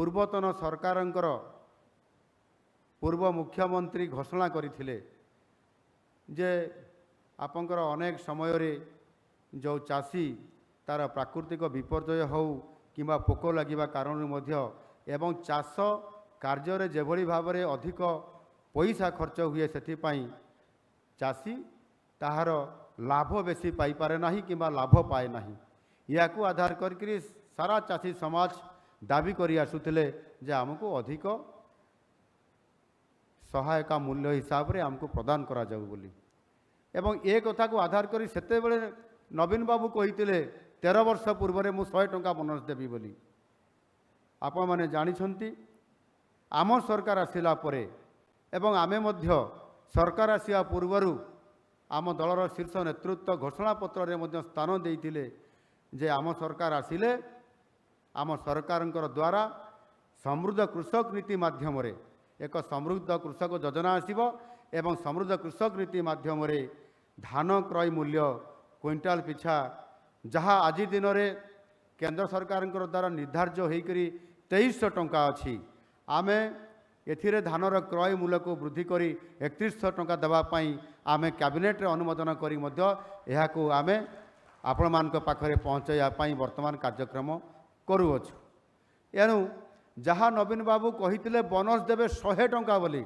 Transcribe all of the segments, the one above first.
ପୂର୍ବତନ ସରକାରଙ୍କର ପୂର୍ବ ମୁଖ୍ୟମନ୍ତ୍ରୀ ଘୋଷଣା କରିଥିଲେ ଯେ ଆପଣଙ୍କର ଅନେକ ସମୟରେ ଯେଉଁ ଚାଷୀ ତାର ପ୍ରାକୃତିକ ବିପର୍ଯ୍ୟୟ ହେଉ କିମ୍ବା ପୋକ ଲାଗିବା କାରଣରୁ ମଧ୍ୟ ଏବଂ ଚାଷ କାର୍ଯ୍ୟରେ ଯେଭଳି ଭାବରେ ଅଧିକ ପଇସା ଖର୍ଚ୍ଚ ହୁଏ ସେଥିପାଇଁ ଚାଷୀ ତାହାର ଲାଭ ବେଶୀ ପାଇପାରେ ନାହିଁ କିମ୍ବା ଲାଭ ପାଏ ନାହିଁ। ଏହାକୁ ଆଧାର କରିକି ସାରା ଚାଷୀ ସମାଜ ଦାବି କରି ଆସୁଥିଲେ ଯେ ଆମକୁ ଅଧିକ ସହାୟକ ମୂଲ୍ୟ ହିସାବରେ ଆମକୁ ପ୍ରଦାନ କରାଯାଉ ବୋଲି। ଏବଂ ଏ କଥାକୁ ଆଧାର କରି ସେତେବେଳେ ନବୀନ ବାବୁ କହିଥିଲେ 13 ବର୍ଷ ପୂର୍ବରେ ମୁଁ 100 ଟଙ୍କା ବୋନସ୍ ଦେବି ବୋଲି। ଆପଣମାନେ ଜାଣିଛନ୍ତି ଆମ ସରକାର ଆସିଲା ପରେ ଏବଂ ଆମେ ମଧ୍ୟ ସରକାର ଆସିବା ପୂର୍ବରୁ ଆମ ଦଳର ଶୀର୍ଷ ନେତୃତ୍ୱ ଘୋଷଣାପତ୍ରରେ ମଧ୍ୟ ସ୍ଥାନ ଦେଇଥିଲେ ଯେ ଆମ ସରକାର ଆସିଲେ ଆମ ସରକାରଙ୍କର ଦ୍ୱାରା ସମୃଦ୍ଧ କୃଷକ ନୀତି ମାଧ୍ୟମରେ ଏକ ସମୃଦ୍ଧ କୃଷକ ଯୋଜନା ଆସିବ ଏବଂ ସମୃଦ୍ଧ କୃଷକ ନୀତି ମାଧ୍ୟମରେ ଧାନ କ୍ରୟ ମୂଲ୍ୟ କ୍ୱିଣ୍ଟାଲ ପିଛା ଯାହା ଆଜି ଦିନରେ କେନ୍ଦ୍ର ସରକାରଙ୍କର ଦ୍ୱାରା ନିର୍ଦ୍ଧାର୍ଯ୍ୟ ହୋଇକରି 2300 ଟଙ୍କା ଅଛି, ଆମେ ଏଥିରେ ଧାନର କ୍ରୟ ମୂଲ୍ୟକୁ ବୃଦ୍ଧି କରି 3100 ଟଙ୍କା ଦେବା ପାଇଁ ଆମେ କ୍ୟାବିନେଟ୍ରେ ଅନୁମୋଦନ କରି ମଧ୍ୟ ଏହାକୁ ଆମେ ଆପଣମାନଙ୍କ ପାଖରେ ପହଞ୍ଚାଇବା ପାଇଁ ବର୍ତ୍ତମାନ କାର୍ଯ୍ୟକ୍ରମ କରୁଅଛୁ। ଏଣୁ ଯାହା ନବୀନ ବାବୁ କହିଥିଲେ ବୋନସ୍ ଦେବେ 100 ଟଙ୍କା ବୋଲି,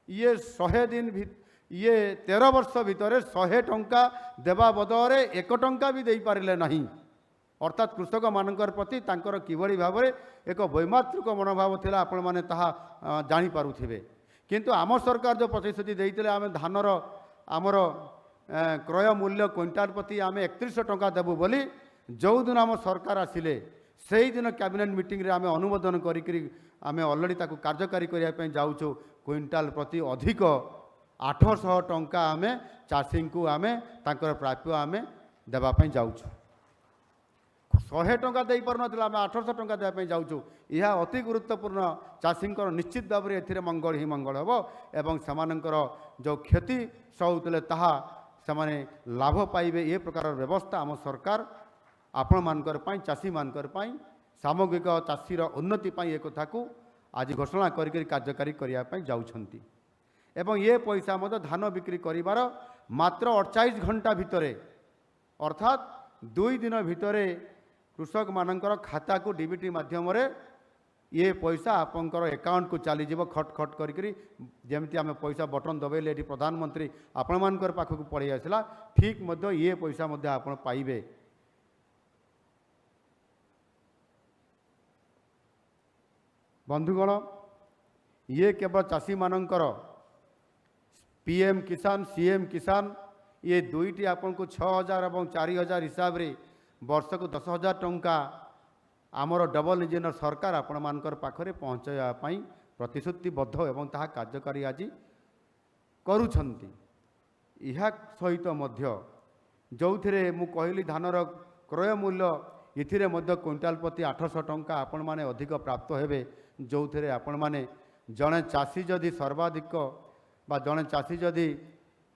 ଇଏ 13 ବର୍ଷ ଭିତରେ 100 ଟଙ୍କା ଦେବା ବଦଳରେ 1 ଟଙ୍କା ବି ଦେଇପାରିଲେ ନାହିଁ। ଅର୍ଥାତ୍ କୃଷକମାନଙ୍କର ପ୍ରତି ତାଙ୍କର କିଭଳି ଭାବରେ ଏକ ବୈମାତୃକ ମନୋଭାବ ଥିଲା ଆପଣମାନେ ତାହା ଜାଣିପାରୁଥିବେ। କିନ୍ତୁ ଆମ ସରକାର ଯେଉଁ ପ୍ରତିଶ୍ରୁତି ଦେଇଥିଲେ ଆମେ ଧାନର ଆମର କ୍ରୟ ମୂଲ୍ୟ କ୍ୱିଣ୍ଟାଲ ପ୍ରତି ଆମେ 3100 ଟଙ୍କା ଦେବୁ ବୋଲି, ଯେଉଁଦିନ ଆମ ସରକାର ଆସିଲେ ସେଇଦିନ କ୍ୟାବିନେଟ୍ ମିଟିଂରେ ଆମେ ଅନୁମୋଦନ କରିକି ଆମେ ଅଲରେଡ଼ି ତାକୁ କାର୍ଯ୍ୟକାରୀ କରିବା ପାଇଁ ଯାଉଛୁ। କ୍ୱିଣ୍ଟାଲ ପ୍ରତି ଅଧିକ 800 ଟଙ୍କା ଆମେ ଚାଷୀଙ୍କୁ ଆମେ ତାଙ୍କର ପ୍ରାପ୍ୟ ଆମେ ଦେବା ପାଇଁ ଯାଉଛୁ। 100 ଟଙ୍କା ଦେଇପାରୁନଥିଲା, ଆମେ 800 ଟଙ୍କା ଦେବା ପାଇଁ ଯାଉଛୁ। ଏହା ଅତି ଗୁରୁତ୍ୱପୂର୍ଣ୍ଣ। ଚାଷୀଙ୍କର ନିଶ୍ଚିତ ଭାବରେ ଏଥିରେ ମଙ୍ଗଳ ହିଁ ମଙ୍ଗଳ ହେବ ଏବଂ ସେମାନଙ୍କର ଯେଉଁ କ୍ଷତି ସହୁଥିଲେ ତାହା ସେମାନେ ଲାଭ ପାଇବେ। ଏ ପ୍ରକାର ବ୍ୟବସ୍ଥା ଆମ ସରକାର ଆପଣମାନଙ୍କର ପାଇଁ ଚାଷୀମାନଙ୍କର ପାଇଁ ସାମଗ୍ରିକ ଚାଷୀର ଉନ୍ନତି ପାଇଁ ଏ କଥାକୁ ଆଜି ଘୋଷଣା କରିକି କାର୍ଯ୍ୟକାରୀ କରିବା ପାଇଁ ଯାଉଛନ୍ତି। ଏବଂ ଏ ପଇସା ମଧ୍ୟ ଧାନ ବିକ୍ରି କରିବାର ମାତ୍ର 48 ଘଣ୍ଟା ଭିତରେ ଅର୍ଥାତ୍ 2 ଦିନ ଭିତରେ କୃଷକମାନଙ୍କର ଖାତାକୁ ଡିବିଟି ମାଧ୍ୟମରେ ଏ ପଇସା ଆପଣଙ୍କର ଆକାଉଣ୍ଟକୁ ଚାଲିଯିବ। ଖଟ ଖଟ କରିକି ଯେମିତି ଆମେ ପଇସା ବଟନ ଦବାଇଲେ ଏଠି ପ୍ରଧାନମନ୍ତ୍ରୀ ଆପଣମାନଙ୍କର ପାଖକୁ ପଳେଇ ଆସିଲା, ଠିକ୍ ମଧ୍ୟ ଏ ପଇସା ମଧ୍ୟ ଆପଣ ପାଇବେ। ବନ୍ଧୁଗଣ, ଇଏ କେବଳ ଚାଷୀମାନଙ୍କର PM କିଷାନ CM କିଷାନ ଏ ଦୁଇଟି ଆପଣଙ୍କୁ 6000 ଏବଂ 4000 ହିସାବରେ ବର୍ଷକୁ 10,000 ଟଙ୍କା ଆମର ଡବଲ ଇଞ୍ଜିନର ସରକାର ଆପଣମାନଙ୍କର ପାଖରେ ପହଞ୍ଚାଇବା ପାଇଁ ପ୍ରତିଶ୍ରୁତିବଦ୍ଧ ଏବଂ ତାହା କାର୍ଯ୍ୟକାରୀ ଆଜି କରୁଛନ୍ତି। ଏହା ସହିତ ମଧ୍ୟ ଯେଉଁଥିରେ ମୁଁ କହିଲି ଧାନର କ୍ରୟ ମୂଲ୍ୟ ଏଥିରେ ମଧ୍ୟ କ୍ୱିଣ୍ଟାଲ ପ୍ରତି 800 ଟଙ୍କା ଆପଣମାନେ ଅଧିକ ପ୍ରାପ୍ତ ହେବେ। ଯେଉଁଥିରେ ଆପଣମାନେ ଜଣେ ଚାଷୀ ଯଦି ସର୍ବାଧିକ ବା ଜଣେ ଚାଷୀ ଯଦି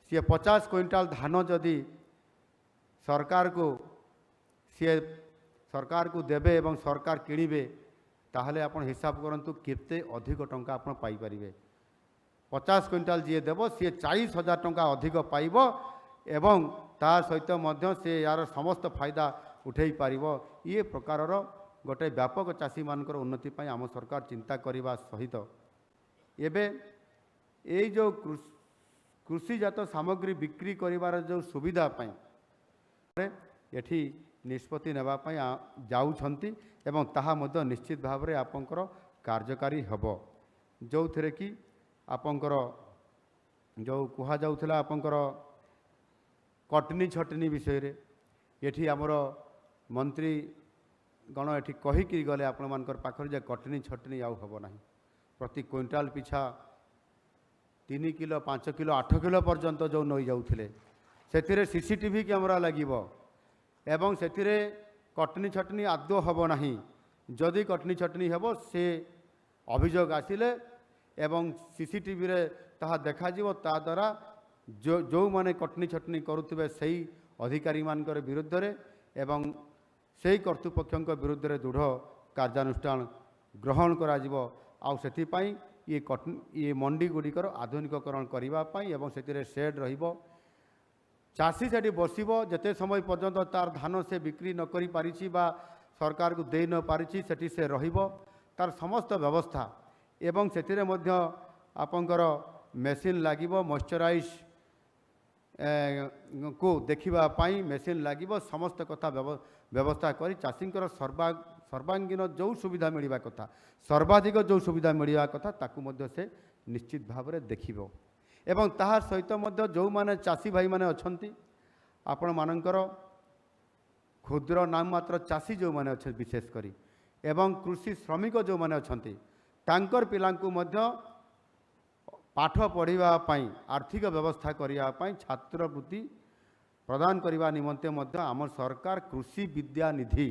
ସିଏ 50 କ୍ୱିଣ୍ଟାଲ ଧାନ ଯଦି ସରକାରକୁ ଦେବେ ଏବଂ ସରକାର କିଣିବେ, ତାହେଲେ ଆପଣ ହିସାବ କରନ୍ତୁ କେତେ ଅଧିକ ଟଙ୍କା ଆପଣ ପାଇପାରିବେ। 50 କ୍ୱିଣ୍ଟାଲ ଯିଏ ଦେବ ସିଏ 40,000 ଟଙ୍କା ଅଧିକ ପାଇବ ଏବଂ ତା ସହିତ ମଧ୍ୟ ସେ ଏହାର ସମସ୍ତ ଫାଇଦା ଉଠାଇ ପାରିବ। ଏ ପ୍ରକାରର ଗୋଟେ ବ୍ୟାପକ ଚାଷୀମାନଙ୍କର ଉନ୍ନତି ପାଇଁ ଆମ ସରକାର ଚିନ୍ତା କରିବା ସହିତ ଏବେ ଏଇ ଯେଉଁ କୃଷିଜାତ ସାମଗ୍ରୀ ବିକ୍ରି କରିବାର ଯେଉଁ ସୁବିଧା ପାଇଁ ଏଠି ନିଷ୍ପତ୍ତି ନେବା ପାଇଁ ଯାଉଛନ୍ତି ଏବଂ ତାହା ମଧ୍ୟ ନିଶ୍ଚିତ ଭାବରେ ଆପଣଙ୍କର କାର୍ଯ୍ୟକାରୀ ହେବ। ଯେଉଁଥିରେ କି ଆପଣଙ୍କର ଯେଉଁ କୁହାଯାଉଥିଲା ଆପଣଙ୍କର କଟନୀ ଛଟନୀ ବିଷୟରେ ଏଠି ଆମର ମନ୍ତ୍ରୀ ଗଣ ଏଠି କହିକି ଗଲେ ଆପଣମାନଙ୍କର ପାଖରେ ଯେ କଟନୀ ଛଟନୀ ଆଉ ହେବ ନାହିଁ। ପ୍ରତି କ୍ୱିଣ୍ଟାଲ ପିଛା 3 କିଲୋ 5 କିଲୋ 8 କିଲୋ ପର୍ଯ୍ୟନ୍ତ ଯେଉଁ ନେଇଯାଉଥିଲେ ସେଥିରେ CCTV କ୍ୟାମେରା ଲାଗିବ ଏବଂ ସେଥିରେ କଟନୀ ଛଟନୀ ଆଦୌ ହେବ ନାହିଁ। ଯଦି କଟନୀ ଛଟନୀ ହେବ ସେ ଅଭିଯୋଗ ଆସିଲେ ଏବଂ CCTVରେ ତାହା ଦେଖାଯିବ। ତା ଦ୍ୱାରା ଯେଉଁମାନେ କଟନୀ ଛଟନୀ କରୁଥିବେ ସେହି ଅଧିକାରୀମାନଙ୍କର ବିରୁଦ୍ଧରେ ଏବଂ ସେହି କର୍ତ୍ତୃପକ୍ଷଙ୍କ ବିରୁଦ୍ଧରେ ଦୃଢ଼ କାର୍ଯ୍ୟାନୁଷ୍ଠାନ ଗ୍ରହଣ କରାଯିବ। ଆଉ ସେଥିପାଇଁ ଇଏ ମଣ୍ଡି ଗୁଡ଼ିକର ଆଧୁନିକକରଣ କରିବା ପାଇଁ ଏବଂ ସେଥିରେ ସେଡ଼୍ ରହିବ। ଚାଷୀ ସେଠି ବସିବ ଯେତେ ସମୟ ପର୍ଯ୍ୟନ୍ତ ତାର ଧାନ ସେ ବିକ୍ରି ନ କରିପାରିଛି ବା ସରକାରକୁ ଦେଇ ନ ପାରିଛି ସେଠି ସେ ରହିବ। ତାର ସମସ୍ତ ବ୍ୟବସ୍ଥା ଏବଂ ସେଥିରେ ମଧ୍ୟ ଆପଣଙ୍କର ମେସିନ୍ ଲାଗିବ, ମଶ୍ଚରାଇଜ୍ କୁ ଦେଖିବା ପାଇଁ ମେସିନ୍ ଲାଗିବ। ସମସ୍ତ କଥା ବ୍ୟବସ୍ଥା କରି ଚାଷୀଙ୍କର ସର୍ବାଙ୍ଗୀନ ଯେଉଁ ସୁବିଧା ମିଳିବା କଥା, ସର୍ବାଧିକ ଯେଉଁ ସୁବିଧା ମିଳିବା କଥା ତାକୁ ମଧ୍ୟ ସେ ନିଶ୍ଚିତ ଭାବରେ ଦେଖିବ। ଏବଂ ତାହା ସହିତ ମଧ୍ୟ ଯେଉଁମାନେ ଚାଷୀ ଭାଇମାନେ ଅଛନ୍ତି, ଆପଣମାନଙ୍କର କ୍ଷୁଦ୍ର ନାମମାତ୍ର ଚାଷୀ ଯେଉଁମାନେ ଅଛନ୍ତି ବିଶେଷ କରି, ଏବଂ କୃଷି ଶ୍ରମିକ ଯେଉଁମାନେ ଅଛନ୍ତି ତାଙ୍କର ପିଲାଙ୍କୁ ମଧ୍ୟ ପାଠ ପଢ଼ିବା ପାଇଁ ଆର୍ଥିକ ବ୍ୟବସ୍ଥା କରିବା ପାଇଁ ଛାତ୍ରବୃତ୍ତି ପ୍ରଦାନ କରିବା ନିମନ୍ତେ ମଧ୍ୟ ଆମ ସରକାର କୃଷି ବିଦ୍ୟା ନିଧି